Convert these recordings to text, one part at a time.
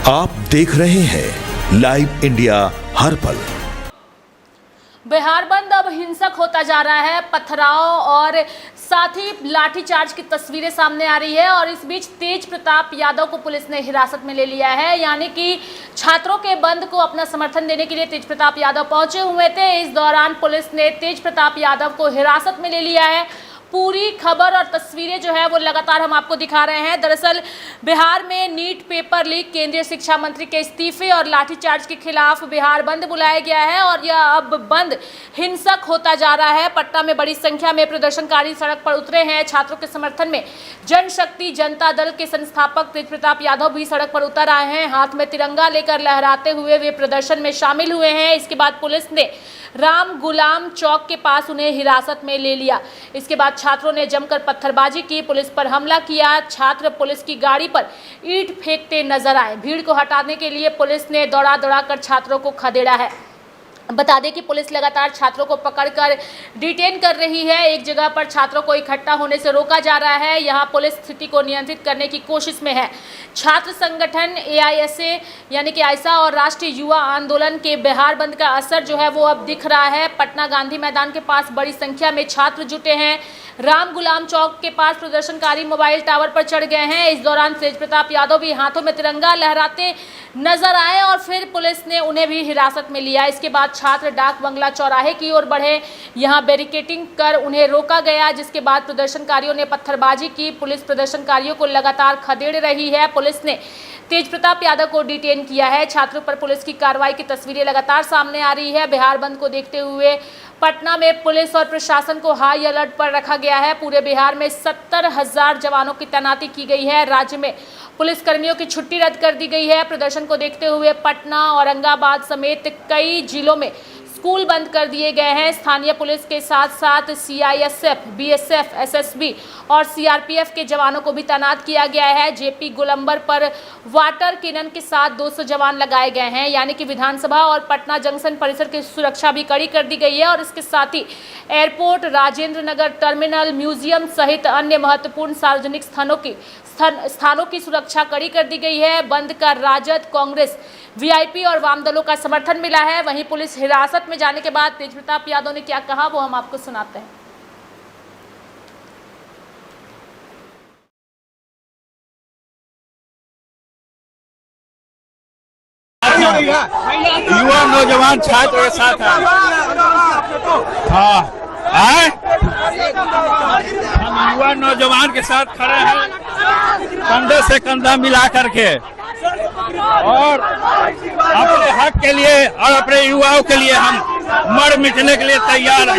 आप देख रहे हैं लाइव इंडिया हर पल। बिहार बंद अब हिंसक होता जा रहा है। पथराव और साथ ही लाठीचार्ज की तस्वीरें सामने आ रही है और इस बीच तेज प्रताप यादव को पुलिस ने हिरासत में ले लिया है। यानी कि छात्रों के बंद को अपना समर्थन देने के लिए तेज प्रताप यादव पहुंचे हुए थे। इस दौरान पुलिस ने तेज प्रताप यादव को हिरासत में ले लिया है। पूरी खबर और तस्वीरें जो है वो लगातार हम आपको दिखा रहे हैं। दरअसल बिहार में नीट पेपर लीक, केंद्रीय शिक्षा मंत्री के इस्तीफे और लाठीचार्ज के खिलाफ बिहार बंद बुलाया गया है और यह अब बंद हिंसक होता जा रहा है। पटना में बड़ी संख्या में प्रदर्शनकारी सड़क पर उतरे हैं। छात्रों के समर्थन में जनशक्ति जनता दल के संस्थापक तेज प्रताप यादव भी सड़क पर उतर आए हैं। हाथ में तिरंगा लेकर लहराते हुए वे प्रदर्शन में शामिल हुए हैं। इसके बाद पुलिस ने राम गुलाम चौक के पास उन्हें हिरासत में ले लिया। इसके बाद छात्रों ने जमकर पत्थरबाजी की, पुलिस पर हमला किया। छात्र पुलिस की गाड़ी पर ईंट फेंकते नजर आए। भीड़ को हटाने के लिए पुलिस ने दौड़ा कर छात्रों को खदेड़ा है। बता दें कि पुलिस लगातार छात्रों को पकड़कर डिटेन कर रही है। एक जगह पर छात्रों को इकट्ठा होने से रोका जा रहा है। यहां पुलिस स्थिति को नियंत्रित करने की कोशिश में है। छात्र संगठन AISA यानी कि आयसा और राष्ट्रीय युवा आंदोलन के बिहार बंद का असर जो है वो अब दिख रहा है। पटना गांधी मैदान के पास बड़ी संख्या में छात्र जुटे हैं। राम गुलाम चौक के पास प्रदर्शनकारी मोबाइल टावर पर चढ़ गए हैं। इस दौरान तेज प्रताप यादव भी हाथों में तिरंगा लहराते नजर आए और फिर पुलिस ने उन्हें भी हिरासत में लिया। इसके बाद छात्र डाक बंगला चौराहे की ओर बढ़े। यहां बैरिकेडिंग कर उन्हें रोका गया, जिसके बाद प्रदर्शनकारियों ने पत्थरबाजी की। पुलिस प्रदर्शनकारियों को लगातार खदेड़ रही है। पुलिस ने तेज प्रताप यादव को डिटेन किया है। छात्रों पर पुलिस की कार्रवाई की तस्वीरें लगातार सामने आ रही है। बिहार बंद को देखते हुए पटना में पुलिस और प्रशासन को हाई अलर्ट पर रखा गया है। पूरे बिहार में 70,000 जवानों की तैनाती की गई है। राज्य में पुलिसकर्मियों की छुट्टी रद्द कर दी गई है। प्रदर्शन को देखते हुए पटना, औरंगाबाद समेत कई जिलों में स्कूल बंद कर दिए गए हैं। स्थानीय पुलिस के साथ साथ CISF, BSF, SSB और CRPF के जवानों को भी तैनात किया गया है। JP गोलंबर पर वाटर कैनन के साथ 200 जवान लगाए गए हैं। यानी कि विधानसभा और पटना जंक्शन परिसर की सुरक्षा भी कड़ी कर दी गई है और इसके साथ ही airport, Rajendra Nagar terminal, museum सहित अन्य महत्वपूर्ण सार्वजनिक स्थानों की सुरक्षा कड़ी कर दी गई है। बंद का राजद, कांग्रेस, VIP और वाम दलों का समर्थन मिला है। वहीं पुलिस हिरासत में जाने के बाद तेज प्रताप यादव ने क्या कहा वो हम आपको सुनाते हैं। युवा नौजवान छात्र के साथ हम युवा नौजवान के साथ खड़े हैं, कंधे से कंधा मिला करके, और अपने हक के लिए और अपने युवाओं के लिए हम मर मिटने के लिए तैयार हैं।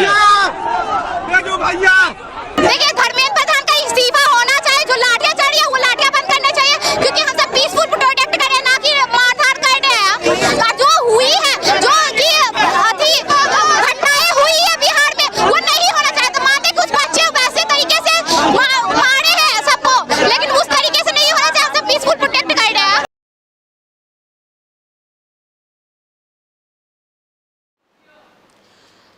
देखिए, धर्मेंद्र प्रधान का इस्तीफा होना चाहिए। जो लाठियां चढ़ी है वो लाठियां बंद करना चाहिए, क्योंकि हम सब पीसफुल प्रोटेस्ट कर रहे हैं, ना कि मारधाड़ कर रहे हैं। और जो हुई है, जो घटनाएं हुई है बिहार में, वो नहीं होना चाहिए। तो मानते कुछ बच्चे वैसे तरीके से मारे हैं सबको, लेकिन उस तरीके से नहीं होना चाहिए। हम सब पीसफुल प्रोटेस्ट कर रहे हैं।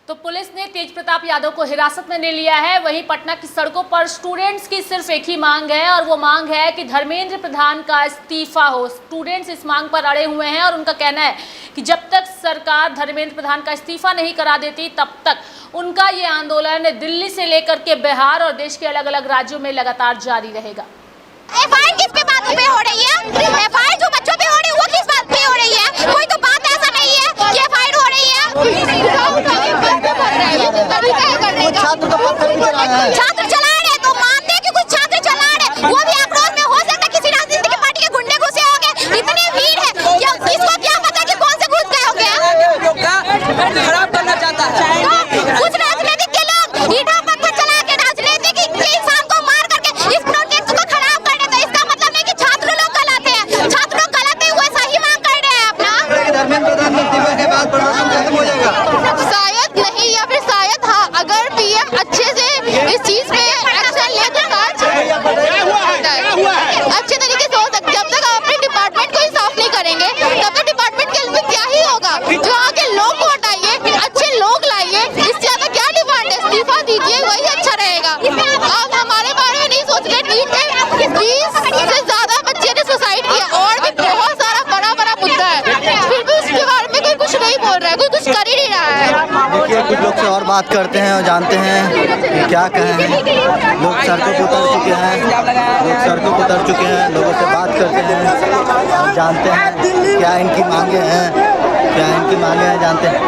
तो पुलिस ने तेज प्रताप यादव को हिरासत में ले लिया है। वहीं पटना की सड़कों पर स्टूडेंट्स की सिर्फ एक ही मांग है और वो मांग है कि धर्मेंद्र प्रधान का इस्तीफा हो। स्टूडेंट्स इस मांग पर अड़े हुए हैं और उनका कहना है कि जब तक सरकार धर्मेंद्र प्रधान का इस्तीफा नहीं करा देती तब तक उनका ये आंदोलन दिल्ली से लेकर के बिहार और देश के अलग अलग राज्यों में लगातार जारी रहेगा। FIR किस पे बात पे हो रही है? FIR जो बच्चों पे हो रही है वो किस बात पे हो रही है? कोई तो बात ऐसा नहीं है कि FIR हो रही है। छात्र चला रहे तो मानते हैं कि कुछ छात्र चला रहे, वो भी आक्रोश में हो सकता है किसी राजनीतिक पार्टी के गुंडे घुसे होंगे। इतनी भीड़ है, किसको क्या पता कि कौन से घुस गए होंगे। खराब करना चाहता है कुछ राजनीतिक के लोग ईंटों पत्थर चला के राजनीतिक इंसान को मार करके इस प्रोटेस्ट को खराब कर रहे। तो इसका मतलब नहीं कि छात्र लोग कल आते हैं। छात्र लोग कल आते हुए सही मांग कर रहे हैं अपना। धर्मेंद्र प्रधान इस्तीफे के बाद प्रदर्शन खत्म हो जाएगा? शायद नहीं, या फिर शायद हाँ, अगर PM अच्छे से इस चीज पे बात करते हैं और जानते हैं कि क्या कहें। लोग सड़कों पर उतर चुके हैं, लोगों से बात करते हैं और जानते हैं क्या इनकी मांगे हैं, जानते हैं।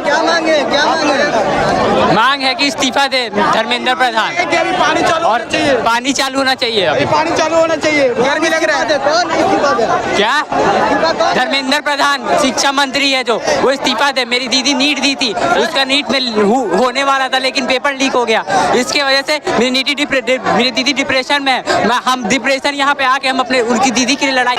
क्या मांगे मांग है कि इस्तीफा दे धर्मेंद्र प्रधान और पानी चालू होना चाहिए। अभी पानी चालू होना चाहिए, गर्मी लग रहा है। कौन इस्तीफा दे? क्या धर्मेंद्र प्रधान शिक्षा मंत्री है जो, वो इस्तीफा दे। मेरी दीदी नीट दी थी, उसका नीट में होने वाला था लेकिन पेपर लीक हो गया। इसके वजह से मेरी दीदी डिप्रेशन में है। हम डिप्रेशन यहाँ पे आके हम अपने उनकी दीदी के लिए लड़ाई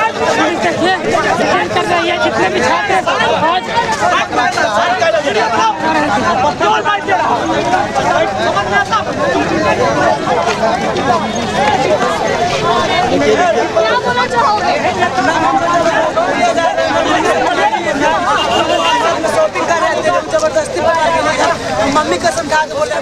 मम्मी कसम खा के बोले।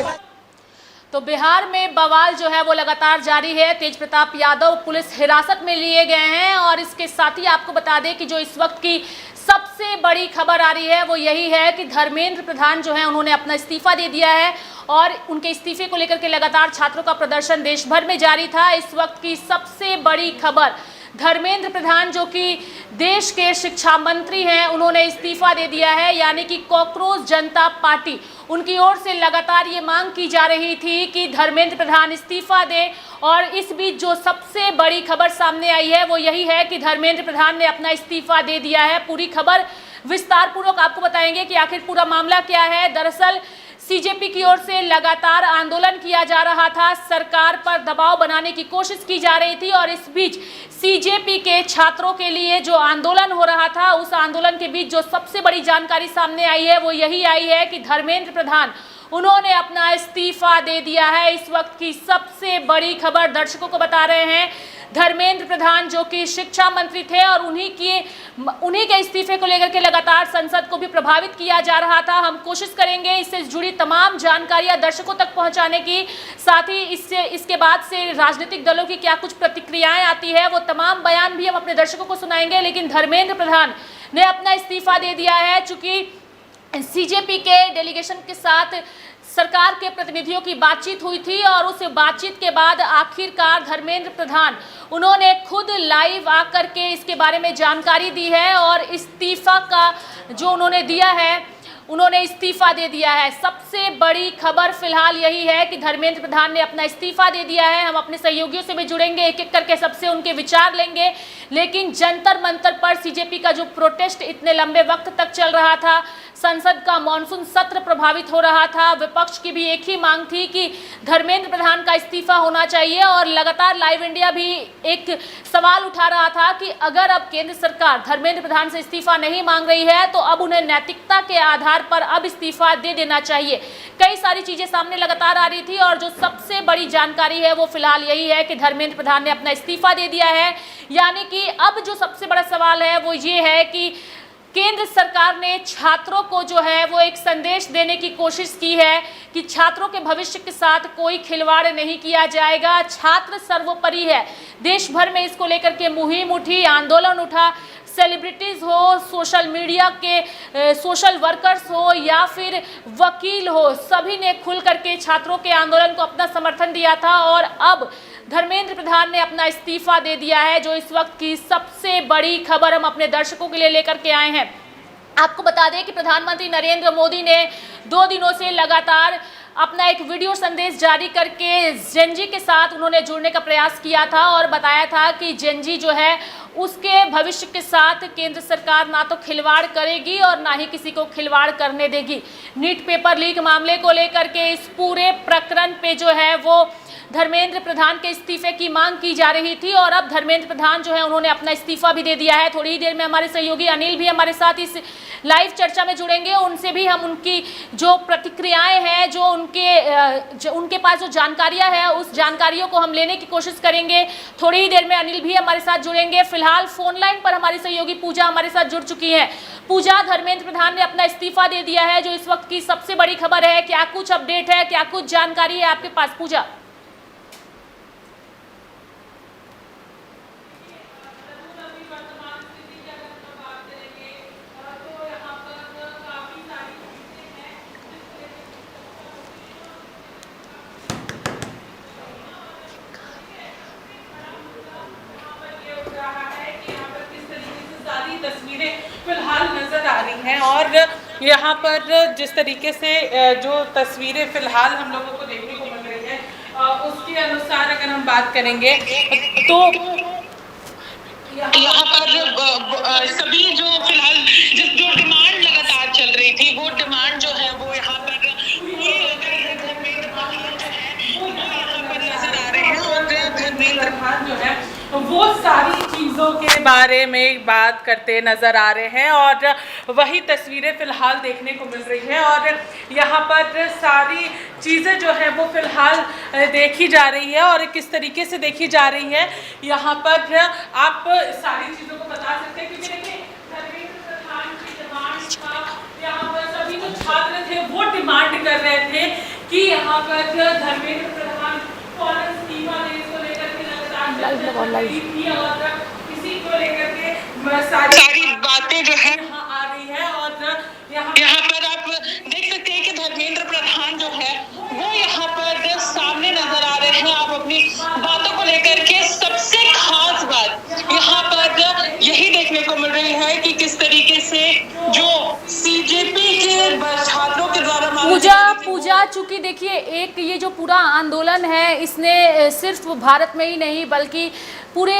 तो बिहार में बवाल जो है वो लगातार जारी है। तेज प्रताप यादव पुलिस हिरासत में लिए गए हैं और इसके साथ ही आपको बता दें कि जो इस वक्त की सबसे बड़ी खबर आ रही है वो यही है कि धर्मेंद्र प्रधान जो है उन्होंने अपना इस्तीफा दे दिया है और उनके इस्तीफे को लेकर के लगातार छात्रों का प्रदर्शन देश भर में जारी था। इस वक्त की सबसे बड़ी खबर, धर्मेंद्र प्रधान जो कि देश के शिक्षा मंत्री हैं, उन्होंने इस्तीफा दे दिया है। यानी कि कॉकरोच जनता पार्टी, उनकी ओर से लगातार ये मांग की जा रही थी कि धर्मेंद्र प्रधान इस्तीफा दें और इस बीच जो सबसे बड़ी खबर सामने आई है वो यही है कि धर्मेंद्र प्रधान ने अपना इस्तीफा दे दिया है। पूरी खबर विस्तार पूर्वक आपको बताएंगे कि आखिर पूरा मामला क्या है। दरअसल सीजेपी की ओर से लगातार आंदोलन किया जा रहा था, सरकार पर दबाव बनाने की कोशिश की जा रही थी और इस बीच सीजेपी के छात्रों के लिए जो आंदोलन हो रहा था, उस आंदोलन के बीच जो सबसे बड़ी जानकारी सामने आई है वो यही आई है कि धर्मेंद्र प्रधान उन्होंने अपना इस्तीफा दे दिया है। इस वक्त की सबसे बड़ी खबर दर्शकों को बता रहे हैं। धर्मेंद्र प्रधान जो कि शिक्षा मंत्री थे और उन्हीं के इस्तीफे को लेकर के लगातार संसद को भी प्रभावित किया जा रहा था। हम कोशिश करेंगे इससे जुड़ी तमाम जानकारियां दर्शकों तक पहुंचाने की, साथ ही इसके बाद से राजनीतिक दलों की क्या कुछ प्रतिक्रियाएं आती है वो तमाम बयान भी हम अपने दर्शकों को सुनाएंगे। लेकिन धर्मेंद्र प्रधान ने अपना इस्तीफा दे दिया है। चूंकि सीजेपी के डेलीगेशन के साथ सरकार के प्रतिनिधियों की बातचीत हुई थी और उस बातचीत के बाद आखिरकार धर्मेंद्र प्रधान उन्होंने खुद लाइव आकर के इसके बारे में जानकारी दी है और इस्तीफा का जो उन्होंने दिया है, उन्होंने इस्तीफा दे दिया है। सबसे बड़ी खबर फिलहाल यही है कि धर्मेंद्र प्रधान ने अपना इस्तीफा दे दिया है। हम अपने सहयोगियों से भी जुड़ेंगे, एक एक करके सबसे उनके विचार लेंगे। लेकिन जंतर मंतर पर सीजेपी का जो प्रोटेस्ट इतने लंबे वक्त तक चल रहा था, संसद का मॉनसून सत्र प्रभावित हो रहा था, विपक्ष की भी एक ही मांग थी कि धर्मेंद्र प्रधान का इस्तीफा होना चाहिए और लगातार लाइव इंडिया भी एक सवाल उठा रहा था कि अगर अब केंद्र सरकार धर्मेंद्र प्रधान से इस्तीफा नहीं मांग रही है तो अब उन्हें नैतिकता के आधार पर अब इस्तीफा दे देना चाहिए। कई सारी चीजें सामने लगातार आ रही थी और जो सबसे बड़ी जानकारी है वो फिलहाल यही है कि धर्मेंद्र प्रधान ने अपना इस्तीफा दे दिया है। यानी कि अब जो सबसे बड़ा सवाल है वो ये है कि केंद्र सरकार ने छात्रों को जो है वो एक संदेश देने की कोशिश की है कि छात्रों के भविष्य के साथ कोई खिलवाड़ नहीं किया जाएगा, छात्र सर्वोपरि है। देश भर में इसको लेकर के मुहिम उठी, आंदोलन उठा, सेलिब्रिटीज़ हो, सोशल मीडिया के सोशल वर्कर्स हो या फिर वकील हो, सभी ने खुल करके छात्रों के आंदोलन को अपना समर्थन दिया था और अब धर्मेंद्र प्रधान ने अपना इस्तीफा दे दिया है। जो इस वक्त की सबसे बड़ी खबर हम अपने दर्शकों के लिए लेकर के आए हैं। आपको बता दें कि प्रधानमंत्री नरेंद्र मोदी ने 2 दिनों से लगातार अपना एक वीडियो संदेश जारी करके जेनजी के साथ उन्होंने जुड़ने का प्रयास किया था और बताया था कि जेनजी जो है उसके भविष्य के साथ केंद्र सरकार ना तो खिलवाड़ करेगी और ना ही किसी को खिलवाड़ करने देगी। नीट पेपर लीक मामले को लेकर के इस पूरे प्रकरण पे जो है वो धर्मेंद्र प्रधान के इस्तीफे की मांग की जा रही थी और अब धर्मेंद्र प्रधान जो है उन्होंने अपना इस्तीफा भी दे दिया है। थोड़ी ही देर में हमारे सहयोगी अनिल भी हमारे साथ इस लाइव चर्चा में जुड़ेंगे, उनसे भी हम उनकी जो प्रतिक्रियाएं हैं, जो उनके पास जो जानकारियां हैं, उस जानकारियों को हम लेने की कोशिश करेंगे। थोड़ी ही देर में अनिल भी हमारे साथ जुड़ेंगे। फिलहाल फोन लाइन पर हमारी सहयोगी पूजा हमारे साथ जुड़ चुकी है। पूजा, धर्मेंद्र प्रधान ने अपना इस्तीफा दे दिया है, जो इस वक्त की सबसे बड़ी खबर है, क्या कुछ अपडेट है, क्या कुछ जानकारी है आपके पास पूजा? तस्वीरें फिलहाल नज़र आ रही हैं और यहाँ पर जिस तरीके से जो तस्वीरें फिलहाल हम लोगों को देखने को मिल रही है उसके अनुसार अगर हम बात करेंगे तो यहाँ पर सभी जो फिलहाल जो डिमांड लगातार चल रही थी वो डिमांड जो है वो यहाँ पर नजर आ रहे हैं और धर्मेंद्र प्रधान जो है वो सारी चीज़ों के बारे में बात करते नजर आ रहे हैं और वही तस्वीरें फिलहाल देखने को मिल रही है और यहाँ पर सारी चीज़ें जो है वो फिलहाल देखी जा रही है और किस तरीके से देखी जा रही है यहाँ पर आप सारी चीज़ों को बता सकते हैं क्योंकि देखिए धर्मेंद्र प्रधान की डिमांड का यहाँ पर सभी जो छात्र थे वो डिमांड कर रहे थे कि यहाँ पर धर्मेंद्र प्रधान फौरन इस्तीफा देने को लेकर के लगातार इसी को लेकर के सारी बातें जो है यहाँ आ रही है और यहाँ पर आप देख सकते हैं कि धर्मेंद्र प्रधान जो है वो यहाँ पर सामने नजर आ रहे हैं। आप अपनी बातों को लेकर के सबसे खास बात यहाँ पर यही देखने को मिल रही है कि किस तरीके से जो सीजेपी के छात्रों के द्वारा पूजा चूंकि देखिए एक ये जो पूरा आंदोलन है इसने सिर्फ भारत में ही नहीं बल्कि पूरे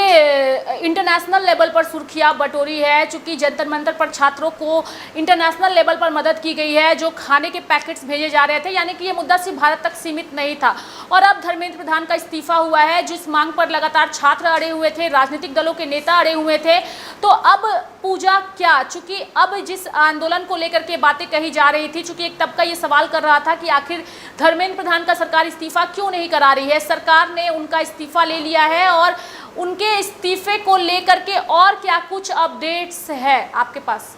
इंटरनेशनल लेवल पर सुर्खियां बटोरी है। चूंकि जंतर मंतर पर छात्रों को इंटरनेशनल लेवल पर मदद की गई है, जो खाने के पैकेट्स भेजे जा रहे थे, यानी कि ये मुद्दा सिर्फ भारत तक सीमित नहीं था। और अब धर्मेंद्र प्रधान का इस्तीफा हुआ है, जिस मांग पर लगातार छात्र अड़े हुए थे, राजनीतिक दलों के नेता अड़े हुए थे। तो अब पूजा क्या, चूंकि अब जिस आंदोलन को लेकर के बातें कही जा रही थी, चूंकि एक तबका ये सवाल कर रहा था कि आखिर धर्मेंद्र प्रधान का सरकार इस्तीफा क्यों नहीं करा रही है। सरकार ने उनका इस्तीफा ले लिया है और उनके इस्तीफे को लेकर के और क्या कुछ अपडेट्स है आपके पास?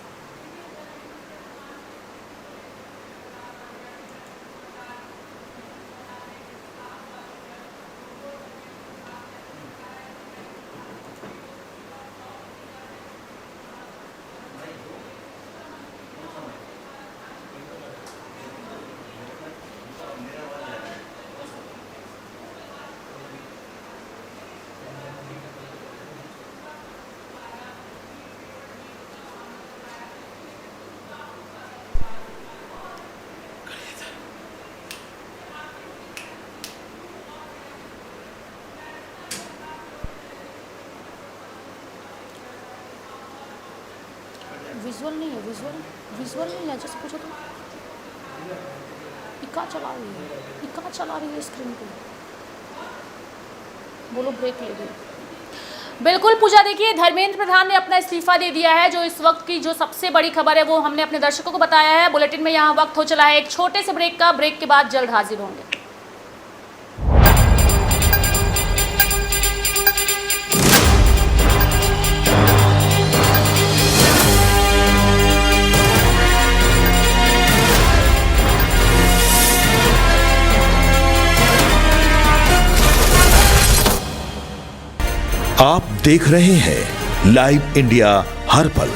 विजुअल नहीं है, विजुअल नहीं है। जैसे पूछो तो इक्का चला रही है स्क्रीन पे, बोलो ब्रेक ले गई। बिल्कुल पूजा, देखिए धर्मेंद्र प्रधान ने अपना इस्तीफा दे दिया है। जो इस वक्त की जो सबसे बड़ी खबर है वो हमने अपने दर्शकों को बताया है। बुलेटिन में यहाँ वक्त हो चला है एक छोटे से ब्रेक का। ब्रेक के बाद जल्द हाजिर होंगे। आप देख रहे हैं लाइव इंडिया हर पल।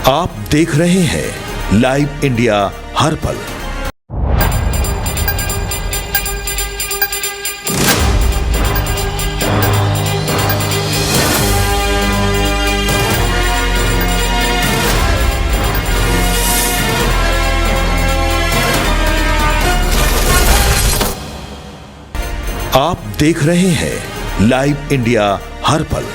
आप देख रहे हैं लाइव इंडिया हर पल। आप देख रहे हैं लाइव इंडिया हर पल।